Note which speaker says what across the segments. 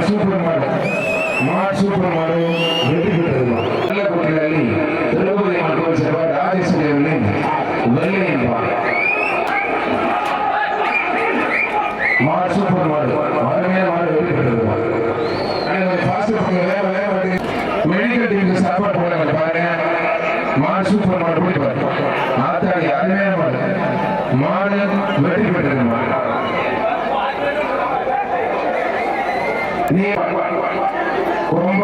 Speaker 1: Super மாடு super மாடு வெற்றி பெற்றது. நல்ல குட்டியாளி திருப்பதி மக்கள் செல்வார் ராஜேஸ்வரி அவர்களின் வெள்ளையின் மாடு சூப்பர் மாடு அருமையான மாடு வெற்றி பெற்றது. மெடிக்கல் டீமுக்கு சப்போர்ட் போடுறாங்க பாருங்க. மாடு சூப்பர் மாடு போய் பாருங்க. ஆத்தாடி அருமையான மாடு மாடு வெற்றி பெற்றது. நீ ரொம்ப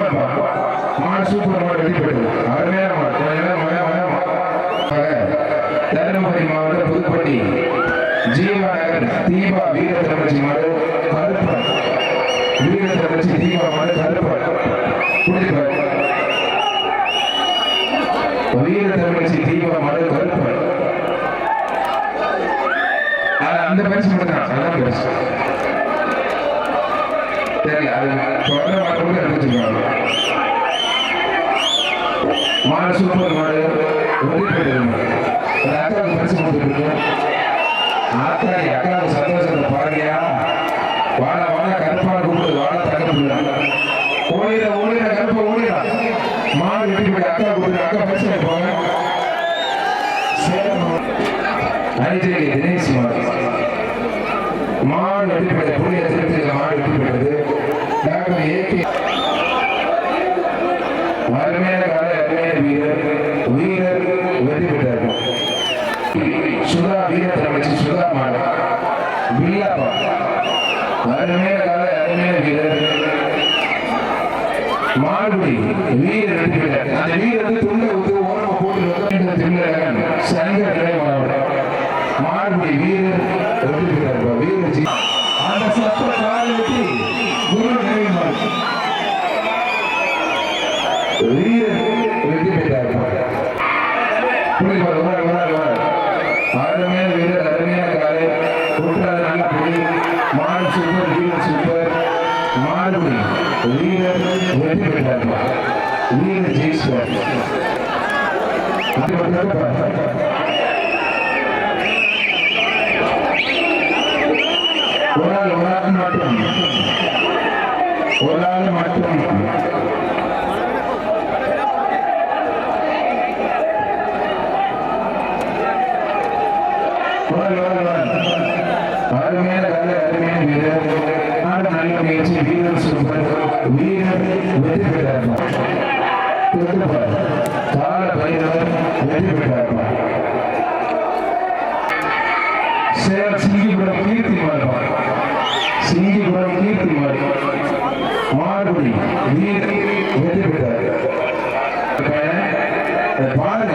Speaker 1: மாடு சூப்பர் மாடு வெற்றி பெற்றது. அருமையான மாடு தருமபுரி மாவட்டம் புதுப்பட்டி ஜீவாநகர் தீபா வீர தமிழ்ச்சி மாடு கருப்பாடு வீர தமிழ்ச்சி தீபா மாடு கருப்பாடு வீர தமிழ்ச்சி தீபா மாடு கருப்பாடு. அந்த பரிசு மட்டும் அதான் பரிசு தெரியல. அது தொடர்ந்து மாட்டு அனுப்பிச்சிருக்காங்க. மாடு சூப்பர் மாடு அக்காவுக்கு பரிசு கொடுத்துருக்கு. ஆத்தாடி அக்காவுக்கு சந்தோஷத்தை பாருங்கயா. வாழ வாழ கருப்பான கூப்பிடு வாழ தகப்பு ஓடிட ஓடிட கருப்ப ஓடிடா. மாடு வெட்டி போய் அக்கா கொடுத்து அக்கா பரிசு போங்க. அரிஜெயி தினேஷ் மாடு மாடு வெட்டி போய் புள்ளிய திருப்தியில் மாடு வெட்டி போயிட்டது. டாக்டர் ஏகே அருமையான கால அருமையான வீரர் வீரர் வெற்றி பெற்றார்கள். சுதா வீரத்தை அமைச்சு சுதா மாடு பில்லாப்பா அருமையான கால அருமையான வீரர் மாடுபடி வீரர் வெற்றி பெற்றார். அந்த வீரர் துண்டை ஓரமா போட்டு திருநகன் சங்கர் மாவட்ட மாடுபடி வீரர் வெற்றி பெற்றார். வீரர் அந்த சத்த காலை வெட்டி குரு நிறைவார் வீரர் வெற்றி பெற்றார். அருமையான வீரர் அருமையான காலை குற்றாத நல்ல புலி மாடு சூப்பர் வீரர் சூப்பர் மாடுபடி வீரர் வெற்றி பெற்றார். வீரர் ஜெயிஸ்வர் ஒரு ஆள் மட்டும் அருமையான கால அருமையான வீரர் நாடு நல்ல முயற்சி வீரர் சூப்பர் வீரர் வெற்றி பெற்றார். கால பைரவர் வெற்றி பெற்றார். சிங்கிபுரம் கீர்த்தி மாடு சிங்கிபுரம் கீர்த்தி மாடு மாடுபடி வீரர் வெற்றி பெற்றார். பாருங்க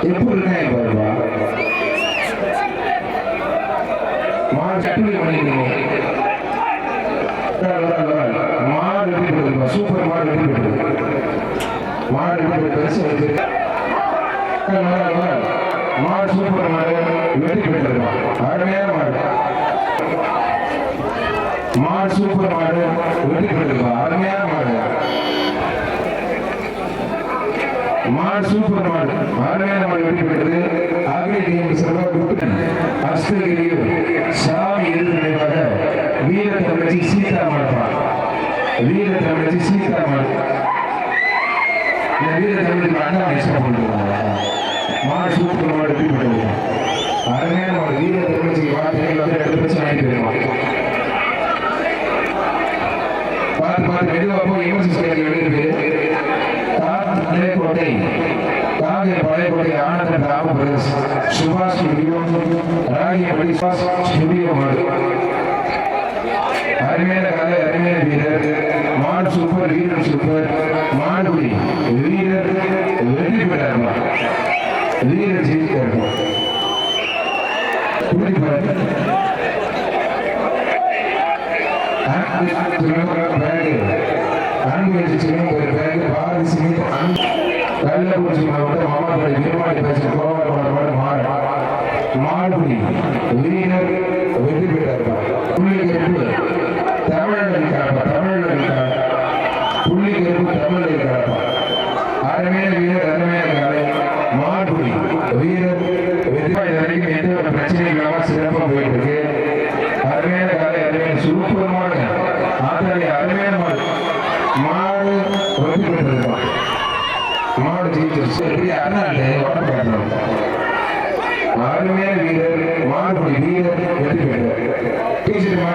Speaker 1: எப்படி இருக்காங்க பாருப்பா. மாடு கட்டுரை பண்ணிருக்கீங்க. மாடு வெற்றி பெற்றது. சூப்பர் மாடு வெற்றி பெற்றது. மாடு வெற்றி பெற்று மாடு சூப்பர் மாடு வெற்றி பெற்றது. அருமையான மாடு மாடு சூப்பர் மாடு வெற்றி பெற்றது. அருமையான மாடு மாடு சூப்பர் மாடு அருமையான மாடு வெற்றி பெற்றது. அகில டீம் சிறப்பாக அஸ்தகிரியில் சாமி இறுதி நினைவாக வீர தமிழச்சி சீதா மாடுப்பா. வீர தமிழச்சி சீதா மாடு வீர தமிழுக்கு அண்ணா இஷ்டம் பண்ணுறாங்க. மாடு சூப்பர் மாடு வெற்றி பெற்றது. அருமையான மாடு வீர தமிழச்சிக்கு வார்த்தைகள் வந்து 2 பிரச்சனை ஆகிட்டு வருவாங்க. பார்த்து மெதுவாக போய் எமர்ஜென்சி வெளியிட்டு பழையக்கோட்டை காவிரி பழையக்கோட்டை ஆனந்தன் ராமபிரதேஷ் சுபாஷ் ஸ்டுடியோ ராகியபடி ஸ்டுடியோ மாடு அருமையான கலை அருமையான வீரர் மாடு சூப்பர் வீரர் சூப்பர் மாடுபடி வீரர் வெற்றி பெற்றார். வீரர் ஜெயித்தார். கள்ளக்குறிச்சி மாவட்டம் மாமாப்படி நிர்மாணி பேச்சு கோவாடு மாடுபடி வீரர் வெற்றி பெற்றார். புள்ளிகருப்பு தமிழர்களுக்காக புள்ளிகருப்பு தமிழர்களுக்காக அருமையான வீரர் அருமையான காலை மாடுபடி வீரர் வெற்றி வரைக்கும் எந்த ஒரு பிரச்சனைகளாக சிறப்பாக போயிட்டு இருக்கு.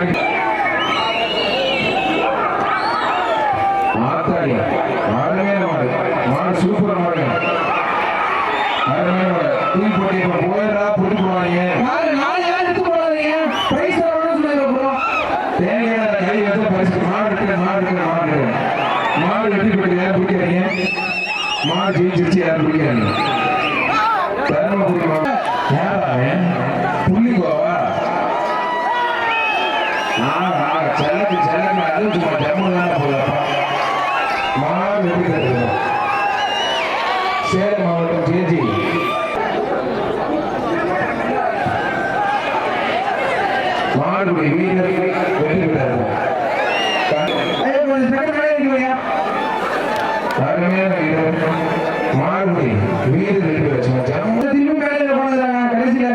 Speaker 1: மாடி ஆத்தாடி அருமையான மாடு மாடு சூப்பர் மாடு அருமையான மாடு தூக்கி போட்டி போயிடா புட்டு போவாங்க நாலு யாரும் எடுத்து போடாதீங்க பிரைஸ் சொல்லுங்க தேவையான கை வச்சு பரிசு மாடு வெற்றி பெற்று யாரும் பிடிக்காதீங்க மாடு ஜெயிச்சிருச்சு யாரும் பிடிக்காதீங்க தர்மபுரி யாரா புள்ளி கோவா செல்லக்கு அது சும்மா ஜம்முதான போதப்பா மாடு வெற்றி பெற்று சேலம் மாவட்டம் ஜேஜி மாடுபடி வீரர் வெற்றி பெற்றார் அருமையான வீரர் மாடுபடி வீரர் வெற்றி பெற்றார் திரும்பி மேலே போனதுறாங்க கடைசியில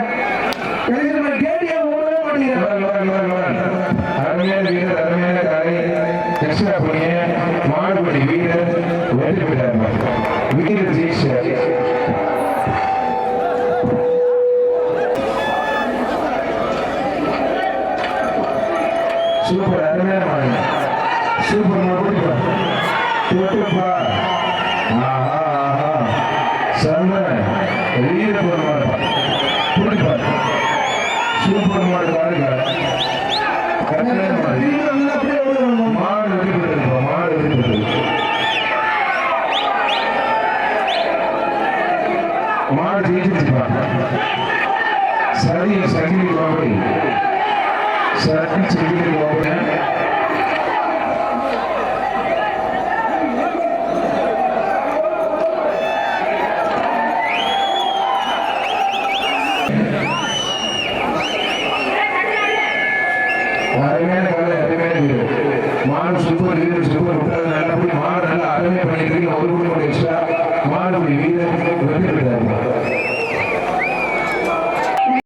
Speaker 1: கேட்டியா ஓடவே மாட்டேங்கிறார் அருமையான வீரர் அருமையான காலை எக்ஸ்ட்ரா பண்ணிய மாடுபடி வீரர் வெற்றி பெற்றார் வீரர் ஜெயிச்சார் சூப்பர் அருமையான மாடு சூப்பர் மாடு தொட்டுப்பா சந்தன வீரப்பூர் மாடு புடிப்பா சூப்பர் மாடு பாருங்க மாடு வெற்றி பெற்றிருப்போம் மாடு வெற்றி பெற்றது மாடு ஜெயிச்சிருச்சுப்பா சரி சகிலி கோவை சரி சகிலி கோவை அருமையான கலை அருமையான வீரர் மாடு சூப்பர்